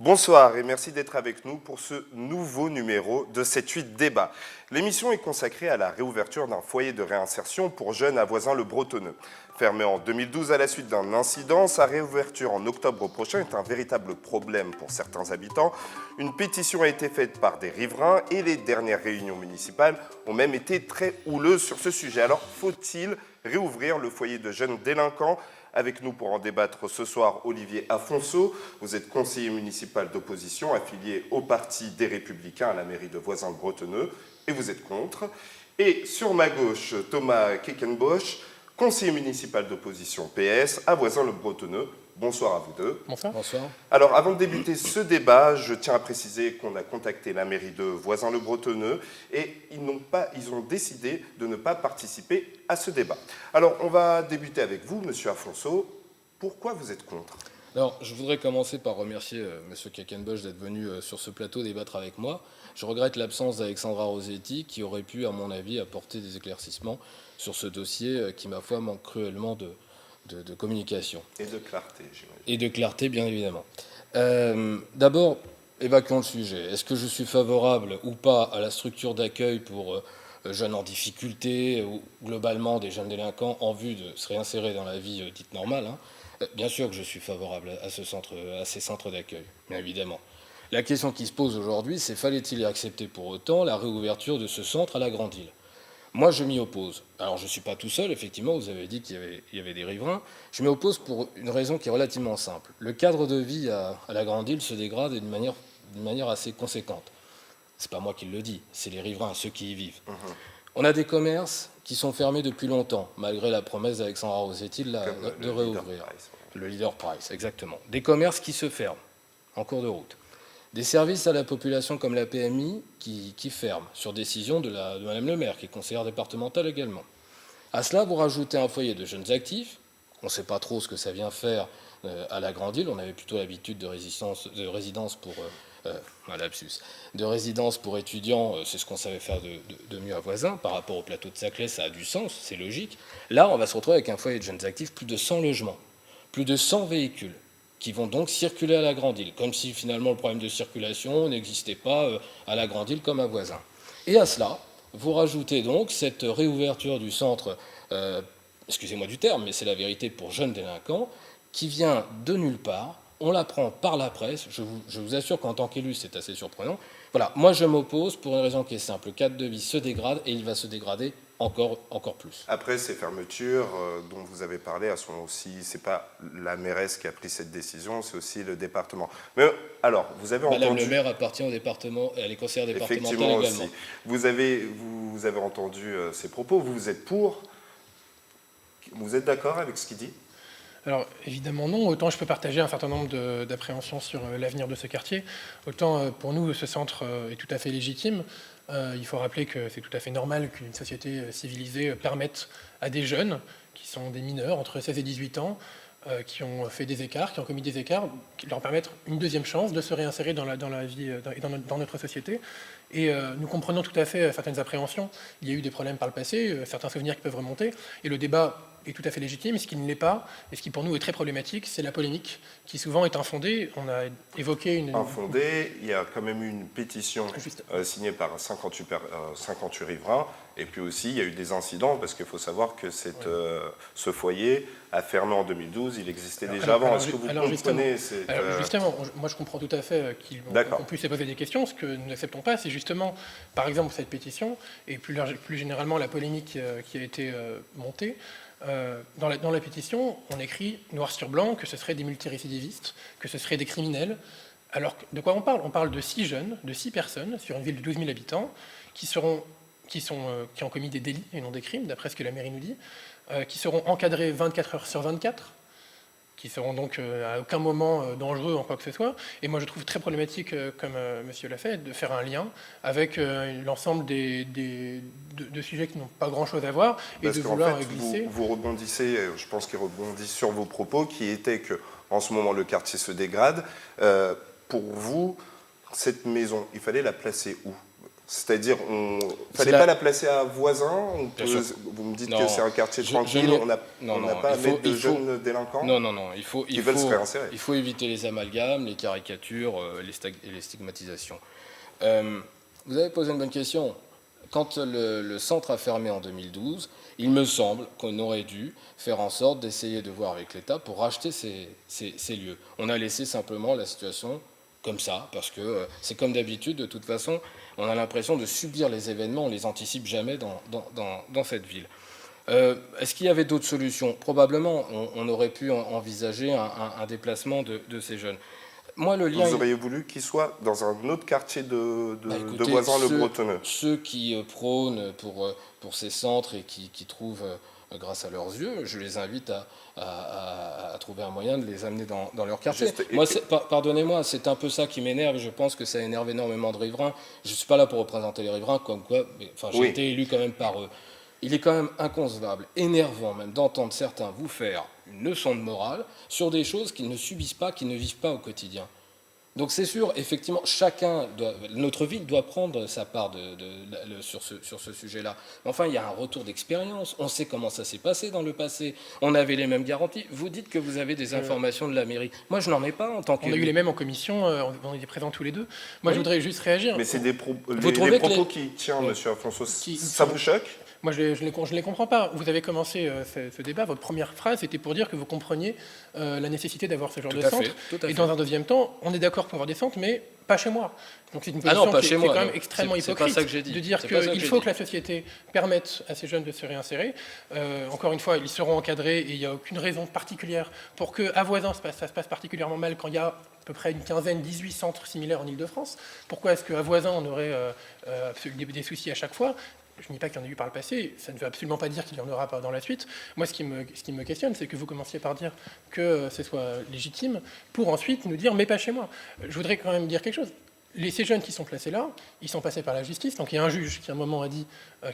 Bonsoir et merci d'être avec nous pour ce nouveau numéro de 7-8 débat. L'émission est consacrée à la réouverture d'un foyer de réinsertion pour jeunes à Voisins-le-Bretonneux. Fermé en 2012 à la suite d'un incident, sa réouverture en octobre prochain est un véritable problème pour certains habitants. Une pétition a été faite par des riverains et les dernières réunions municipales ont même été très houleuses sur ce sujet. Alors faut-il réouvrir le foyer de jeunes délinquants ? Avec nous pour en débattre ce soir, Olivier Afonso. Vous êtes conseiller municipal d'opposition, affilié au Parti des Républicains à la mairie de Voisins-le-Bretonneux, et vous êtes contre. Et sur ma gauche, Thomas Queckenbosch, conseiller municipal d'opposition PS à Voisins-le-Bretonneux. Bonsoir à vous deux. Bonsoir. Bonsoir. Alors, avant de débuter ce débat, je tiens à préciser qu'on a contacté la mairie de Voisins-le-Bretonneux et ils ont décidé de ne pas participer à ce débat. Alors, on va débuter avec vous, monsieur Afonso. Pourquoi vous êtes contre ? Alors, je voudrais commencer par remercier M. Queckenbosch d'être venu sur ce plateau débattre avec moi. Je regrette l'absence d'Alexandra Rosetti, qui aurait pu, à mon avis, apporter des éclaircissements sur ce dossier qui, ma foi, manque cruellement de communication. Et de clarté, j'imagine. Et de clarté, bien évidemment. D'abord, évacuons le sujet. Est-ce que je suis favorable ou pas à la structure d'accueil pour jeunes en difficulté ou globalement des jeunes délinquants en vue de se réinsérer dans la vie dite normale, Bien sûr que je suis favorable à ces centres d'accueil, bien évidemment. La question qui se pose aujourd'hui, c'est fallait-il accepter pour autant la réouverture de ce centre à la Grande Île ? Moi, je m'y oppose. Alors, je ne suis pas tout seul, effectivement, vous avez dit qu'il y avait des riverains. Je m'y oppose pour une raison qui est relativement simple. Le cadre de vie à la Grande Île se dégrade d'une manière assez conséquente. Ce n'est pas moi qui le dis, c'est les riverains, ceux qui y vivent. On a des commerces qui sont fermés depuis longtemps, malgré la promesse d'Alexandra Rosetti de réouvrir. Le Leader Price, exactement. Des commerces qui se ferment en cours de route. Des services à la population comme la PMI qui ferment, sur décision de Madame le maire, qui est conseillère départementale également. À cela, vous rajoutez un foyer de jeunes actifs. On ne sait pas trop ce que ça vient faire à la Grande Île. On avait plutôt l'habitude de résidence pour étudiants. C'est ce qu'on savait faire de mieux à Voisins. Par rapport au plateau de Saclay, ça a du sens, c'est logique. Là, on va se retrouver avec un foyer de jeunes actifs, plus de 100 logements, plus de 100 véhicules, qui vont donc circuler à la Grande Île, comme si finalement le problème de circulation n'existait pas à la Grande Île comme à Voisins. Et à cela, vous rajoutez donc cette réouverture du centre, excusez-moi du terme, mais c'est la vérité pour jeunes délinquants, qui vient de nulle part. On l'apprend par la presse. Je vous assure qu'en tant qu'élu, c'est assez surprenant. Voilà, moi je m'oppose pour une raison qui est simple. Le cadre de vie se dégrade et il va se dégrader encore plus. Après, ces fermetures dont vous avez parlé, elles sont aussi, c'est pas la mairesse qui a pris cette décision, c'est aussi le département. Mais alors, vous avez Madame entendu... le maire appartient au département et à les conseillères départementales Effectivement également. Aussi. Vous avez entendu ces propos, vous êtes pour, vous êtes d'accord avec ce qu'il dit ? Alors évidemment non, autant je peux partager un certain nombre d'appréhensions sur l'avenir de ce quartier, autant pour nous ce centre est tout à fait légitime. Il faut rappeler que c'est tout à fait normal qu'une société civilisée permette à des jeunes, qui sont des mineurs, entre 16 et 18 ans, qui ont fait des écarts, qui ont commis des écarts, qui leur permettent une deuxième chance de se réinsérer dans la vie et dans notre société. Et nous comprenons tout à fait certaines appréhensions. Il y a eu des problèmes par le passé, certains souvenirs qui peuvent remonter, et le débat est tout à fait légitime. Ce qui ne l'est pas, et ce qui pour nous est très problématique, c'est la polémique, qui souvent est infondée. On a évoqué une... Infondée, il y a quand même eu une pétition signée par 58 riverains, et puis aussi il y a eu des incidents, parce qu'il faut savoir que ce foyer a fermé en 2012, il existait déjà avant. Est-ce que vous comprenez justement, moi je comprends tout à fait qu'on puisse se poser des questions. Ce que nous n'acceptons pas, c'est justement, par exemple, cette pétition, et plus généralement la polémique qui a été montée. Dans la pétition, on écrit noir sur blanc que ce seraient des multirécidivistes, que ce seraient des criminels. Alors, de quoi on parle ? On parle de 6 jeunes, de 6 personnes, sur une ville de 12 000 habitants, qui ont commis des délits et non des crimes, d'après ce que la mairie nous dit, qui seront encadrés 24 heures sur 24, qui seront donc à aucun moment dangereux en quoi que ce soit. Et moi, je trouve très problématique, comme monsieur l'a fait, de faire un lien avec l'ensemble de sujets qui n'ont pas grand-chose à voir, et de vouloir glisser... Vous rebondissez, je pense qu'il rebondit sur vos propos, qui étaient qu'en ce moment, le quartier se dégrade. Pour vous, cette maison, il fallait la placer où ? C'est-à-dire, il ne fallait pas la placer à Voisin. Vous me dites que c'est un quartier tranquille, on n'a pas à mettre de jeunes délinquants qui veulent se réinsérer. Il faut éviter les amalgames, les caricatures et les stigmatisations. Vous avez posé une bonne question. Quand le centre a fermé en 2012, il me semble qu'on aurait dû faire en sorte d'essayer de voir avec l'État pour racheter ces lieux. On a laissé simplement la situation comme ça, parce que c'est comme d'habitude, de toute façon, on a l'impression de subir les événements, on ne les anticipe jamais dans cette ville. Est-ce qu'il y avait d'autres solutions? Probablement, on aurait pu envisager un déplacement de ces jeunes. Moi, le lien, vous auriez voulu qu'ils soient dans un autre quartier de Voisin-le-Bretonneux? Ceux qui prônent pour ces centres et qui trouvent, grâce à leurs yeux, je les invite à trouver un moyen de les amener dans leur quartier. Moi, pardonnez-moi, c'est un peu ça qui m'énerve. Je pense que ça énerve énormément de riverains. Je ne suis pas là pour représenter les riverains, comme quoi, j'ai été élu quand même par eux. Il est quand même inconcevable, énervant même, d'entendre certains vous faire une leçon de morale sur des choses qu'ils ne subissent pas, qu'ils ne vivent pas au quotidien. Donc c'est sûr, effectivement, notre ville doit prendre sa part sur ce sujet-là. Enfin, il y a un retour d'expérience. On sait comment ça s'est passé dans le passé. On avait les mêmes garanties. Vous dites que vous avez des informations de la mairie. Moi, je n'en ai pas en tant que... On a eu les mêmes en commission. On était présents tous les deux. Moi, je voudrais juste réagir. Mais c'est les propos qui tient, monsieur Afonso. Ça vous choque? Moi, je ne les comprends pas. Vous avez commencé ce débat, votre première phrase était pour dire que vous compreniez la nécessité d'avoir ce genre de centre. Et dans un deuxième temps, on est d'accord pour avoir des centres, mais pas chez moi. Donc c'est une position qui est quand même extrêmement hypocrite de dire qu'il faut que la société permette à ces jeunes de se réinsérer. Encore une fois, ils seront encadrés et il n'y a aucune raison particulière pour qu'à Voisin, ça se passe particulièrement mal quand il y a à peu près une quinzaine, 18 centres similaires en Ile-de-France. Pourquoi est-ce qu'à Voisin, on aurait des soucis à chaque fois? Je ne dis pas qu'il y en a eu par le passé, ça ne veut absolument pas dire qu'il n'y en aura pas dans la suite. Moi, ce qui me questionne, c'est que vous commenciez par dire que ce soit légitime, pour ensuite nous dire « mais pas chez moi ». Je voudrais quand même dire quelque chose. Ces jeunes qui sont placés là, ils sont passés par la justice, donc il y a un juge qui à un moment a dit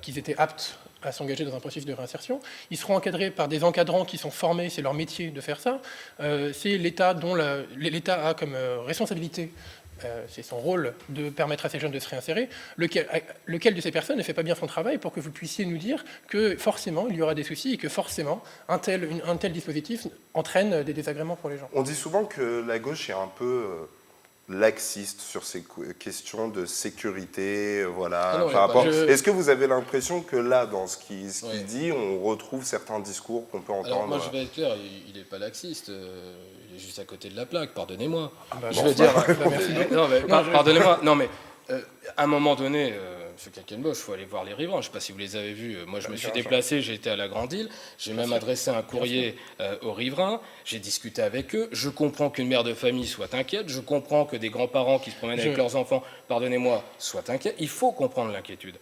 qu'ils étaient aptes à s'engager dans un processus de réinsertion. Ils seront encadrés par des encadrants qui sont formés, c'est leur métier de faire ça. C'est l'État dont l'État a comme responsabilité, c'est son rôle de permettre à ces jeunes de se réinsérer, lequel de ces personnes ne fait pas bien son travail pour que vous puissiez nous dire que forcément il y aura des soucis et que forcément un tel dispositif entraîne des désagréments pour les gens. On dit souvent que la gauche est un peu laxiste sur ces questions de sécurité, voilà. Est-ce que vous avez l'impression que là, dans ce qu'il dit, on retrouve certains discours qu'on peut entendre? Alors moi, je vais être clair, il n'est pas laxiste, il est juste à côté de la plaque, pardonnez-moi. Je veux dire, pardonnez-moi, non mais à un moment donné, M. Quackenbosch, il faut aller voir les riverains. Je ne sais pas si vous les avez vus. Moi, je me suis déplacé, j'ai été à la Grande Île. J'ai même adressé un courrier aux riverains. J'ai discuté avec eux. Je comprends qu'une mère de famille soit inquiète. Je comprends que des grands-parents qui se promènent avec leurs enfants, pardonnez-moi, soient inquiets. Il faut comprendre l'inquiétude.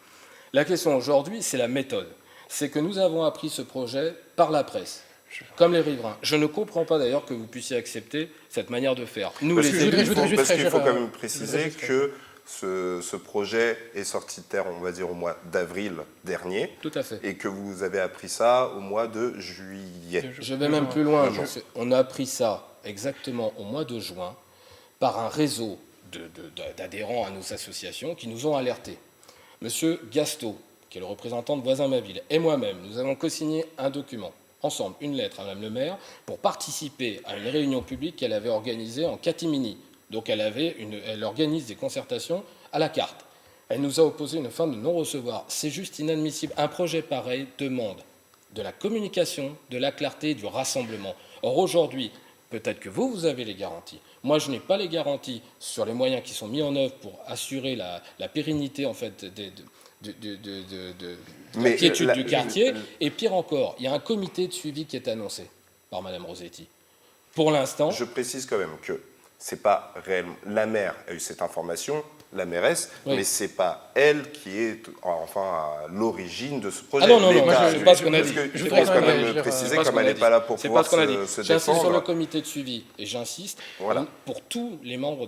La question aujourd'hui, c'est la méthode. C'est que nous avons appris ce projet par la presse, comme les riverains. Je ne comprends pas d'ailleurs que vous puissiez accepter cette manière de faire. Nous, parce qu'il faut quand même préciser que ce projet est sorti de terre, on va dire, au mois d'avril dernier. Tout à fait. Et que vous avez appris ça au mois de juillet. Je vais même plus loin. On a appris ça exactement au mois de juin par un réseau d'adhérents à nos associations qui nous ont alertés. Monsieur Gasto, qui est le représentant de Voisin Ma Ville, et moi-même, nous avons co-signé un document, ensemble, une lettre à Mme le maire, pour participer à une réunion publique qu'elle avait organisée en catimini. Donc elle organise des concertations à la carte. Elle nous a opposé une fin de non-recevoir. C'est juste inadmissible. Un projet pareil demande de la communication, de la clarté, du rassemblement. Or aujourd'hui, peut-être que vous avez les garanties. Moi, je n'ai pas les garanties sur les moyens qui sont mis en œuvre pour assurer la pérennité en fait, de l'inquiétude du quartier. Et pire encore, il y a un comité de suivi qui est annoncé par Mme Rossetti. Pour l'instant... Je précise quand même que c'est pas réellement... La maire a eu cette information, la mairesse, mais c'est pas elle qui est à l'origine de ce projet. Ah non, moi je sais pas ce qu'on a dit. Je pense quand même préciser, comme elle n'est pas là pour pouvoir se défendre. J'insiste sur le comité de suivi, et j'insiste pour tous les membres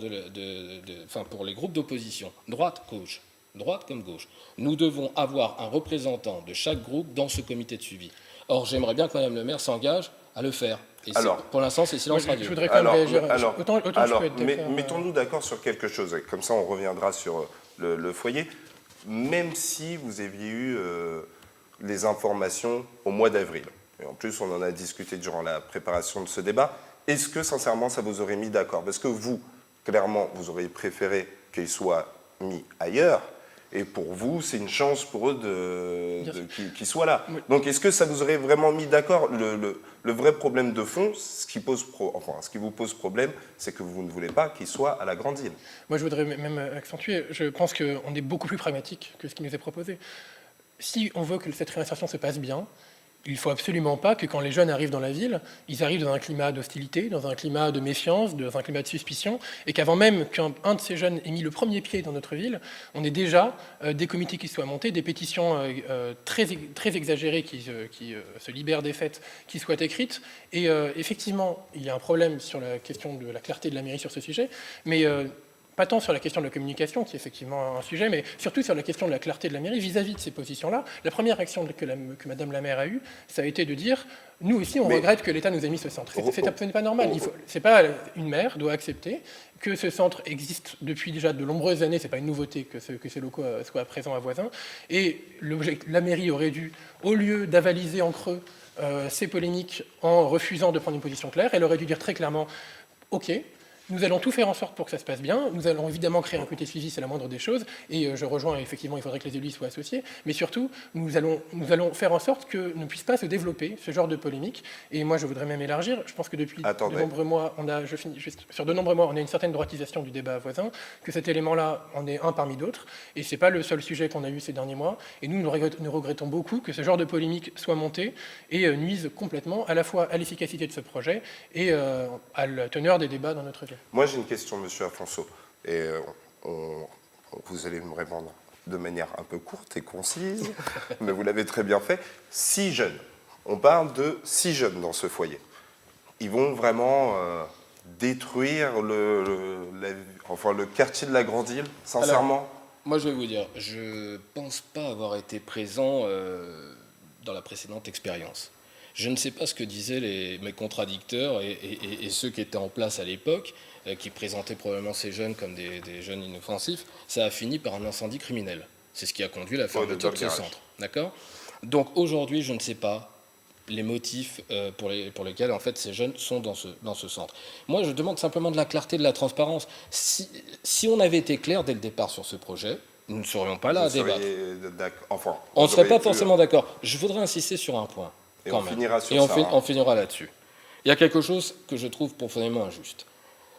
pour les groupes d'opposition, droite comme gauche. Nous devons avoir un représentant de chaque groupe dans ce comité de suivi. Or, j'aimerais bien que Mme le maire s'engage à le faire. Et pour l'instant, c'est silence radio. Je voudrais quand même réagir. Mettons-nous d'accord sur quelque chose. Comme ça, on reviendra sur le foyer. même si vous aviez eu les informations au mois d'avril. Et en plus, on en a discuté durant la préparation de ce débat. Est-ce que, sincèrement, ça vous aurait mis d'accord? Parce que vous, clairement, vous auriez préféré qu'il soit mis ailleurs. Et pour vous, c'est une chance pour eux qu'ils soient là. Oui. Donc, est-ce que ça vous aurait vraiment mis d'accord? Le vrai problème de fond, ce qui vous pose problème, c'est que vous ne voulez pas qu'il soit à la Grande Île. Moi, je voudrais même accentuer. Je pense qu'on est beaucoup plus pragmatique que ce qui nous est proposé. Si on veut que cette réinsertion se passe bien, il ne faut absolument pas que quand les jeunes arrivent dans la ville, ils arrivent dans un climat d'hostilité, dans un climat de méfiance, dans un climat de suspicion, et qu'avant même qu'un de ces jeunes ait mis le premier pied dans notre ville, on ait déjà des comités qui soient montés, des pétitions très exagérées qui se libèrent des faits, qui soient écrites. Et effectivement, il y a un problème sur la question de la clarté de la mairie sur ce sujet, mais pas tant sur la question de la communication, qui est effectivement un sujet, mais surtout sur la question de la clarté de la mairie vis-à-vis de ces positions-là. La première réaction que Madame la maire a eue, ça a été de dire « Nous aussi, on regrette que l'État nous ait mis ce centre ». C'est absolument pas normal. C'est pas une maire doit accepter que ce centre existe depuis déjà de nombreuses années. C'est pas une nouveauté que ces locaux soient présents à Voisins. Et la mairie aurait dû, au lieu d'avaliser en creux ces polémiques en refusant de prendre une position claire, elle aurait dû dire très clairement « Ok ». Nous allons tout faire en sorte pour que ça se passe bien. Nous allons évidemment créer un comité suivi, c'est la moindre des choses. Et je rejoins, effectivement, il faudrait que les élus soient associés. Mais surtout, nous allons faire en sorte que ne puisse pas se développer ce genre de polémique. Et moi, je voudrais même élargir. Je pense que depuis de nombreux mois, on a une certaine droitisation du débat voisin, que cet élément-là en est un parmi d'autres. Et ce n'est pas le seul sujet qu'on a eu ces derniers mois. Et nous regrettons beaucoup que ce genre de polémique soit monté et nuise complètement à la fois à l'efficacité de ce projet et à la teneur des débats dans notre ville. Moi, j'ai une question, monsieur Afonso, et vous allez me répondre de manière un peu courte et concise, mais vous l'avez très bien fait. 6 jeunes, on parle de 6 jeunes dans ce foyer. Ils vont vraiment détruire le quartier de la Grande Île, sincèrement? Alors, moi, je vais vous dire, je ne pense pas avoir été présent dans la précédente expérience. Je ne sais pas ce que disaient mes contradicteurs et ceux qui étaient en place à l'époque, qui présentaient probablement ces jeunes comme des jeunes inoffensifs. Ça a fini par un incendie criminel. C'est ce qui a conduit à la fermeture de ce centre. D'accord ? Donc aujourd'hui, je ne sais pas les motifs pour lesquels en fait, ces jeunes sont dans ce centre. Moi, je demande simplement de la clarté, de la transparence. Si on avait été clair dès le départ sur ce projet, nous ne serions pas là à débattre. On ne serait pas forcément d'accord. Je voudrais insister sur un point. Et on finira sur ça. On finira là-dessus. Il y a quelque chose que je trouve profondément injuste.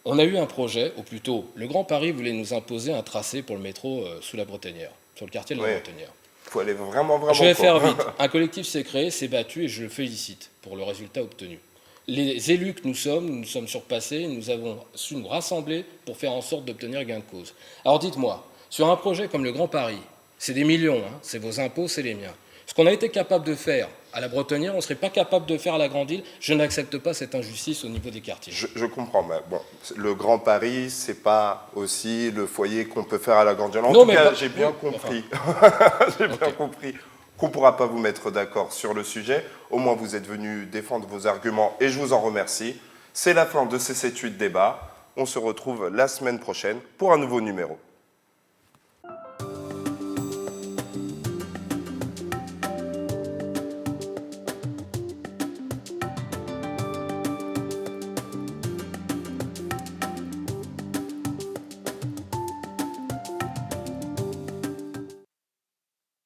On a eu un projet, ou plutôt, le Grand Paris voulait nous imposer un tracé pour le métro sous la Bretonnière, sur le quartier de la Bretonnière. Il faut aller vraiment Je vais faire vite. Un collectif s'est créé, s'est battu, et je le félicite pour le résultat obtenu. Les élus que nous sommes surpassés, nous avons su nous rassembler pour faire en sorte d'obtenir gain de cause. Alors dites-moi, sur un projet comme le Grand Paris, c'est des millions, hein, c'est vos impôts, c'est les miens. Ce qu'on a été capable de faire à la Bretonnière, on ne serait pas capable de faire à la Grande Île. Je n'accepte pas cette injustice au niveau des quartiers. Je comprends, mais bon, le Grand Paris, ce n'est pas aussi le foyer qu'on peut faire à la Grande Île. En tout cas, j'ai bien compris. J'ai bien compris qu'on ne pourra pas vous mettre d'accord sur le sujet. Au moins, vous êtes venus défendre vos arguments et je vous en remercie. C'est la fin de ces 7-8 débats. On se retrouve la semaine prochaine pour un nouveau numéro.